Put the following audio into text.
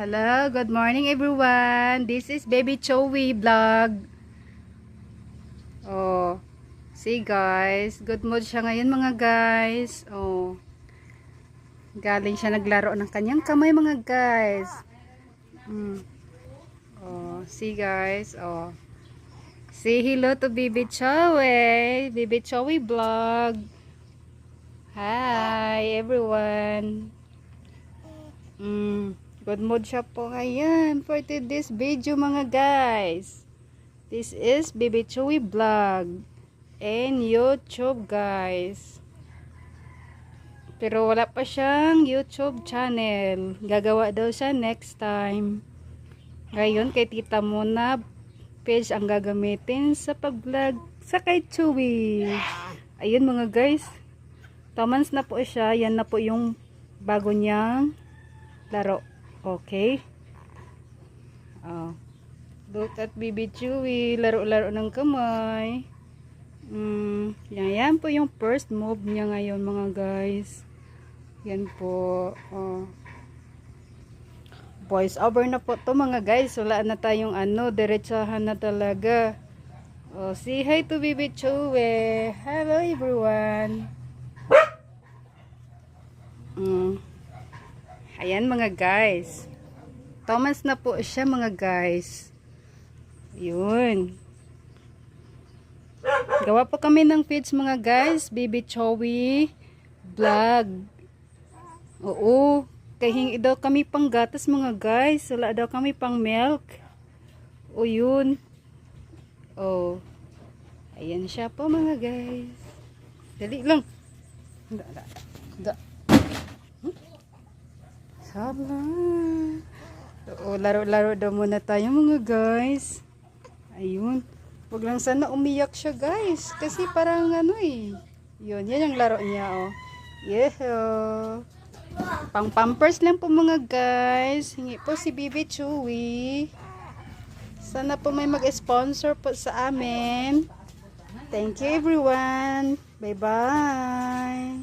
Hello, good morning everyone. This is Baby Chowi vlog. Oh, see guys, good mood siya ngayon mga guys. Oh, galing siya naglaro ng kanyang kamay mga guys. Oh, see guys. Oh, say hello to Baby Chowi. Baby Chowi vlog. Hi everyone. Good mood siya po ngayon for today's video mga guys. This is Baby Chowi vlog and YouTube guys. Pero wala pa siyang YouTube channel. Gagawa daw siya next time. Ngayon kay tita muna page ang gagamitin sa pag-vlog sa kay Chowi. Ayun mga guys. 2 months na po siya. Yan na po yung bago niyang laro. Okay. Oh. Look at Baby Chowi. Laro-laro ng kamay. Yan po yung first move niya ngayon mga guys. Yan po. Oh. Voice over na po to mga guys. Wala na tayong diretsahan na talaga. Oh, say hi to Baby Chowi. Hello everyone. Ayan mga guys. Thomas na po siya mga guys. Yun. Gawa po kami ng feeds mga guys. Baby Chowi vlog. Oo. Kaya hingi daw kami pang gatas mga guys. Wala daw kami pang milk. O yun. Oh. Ayan siya po mga guys. Dali lang. Da. Sala. O, laro-laro daw muna tayo mga guys. Ayun. Huwag lang sana umiyak siya guys. Kasi parang Yun, yan yung laro niya oh. Yeah. Pang pampers lang po mga guys. Hingi po si Baby Chowi. Sana po may mag-sponsor po sa amin. Thank you everyone. Bye-bye.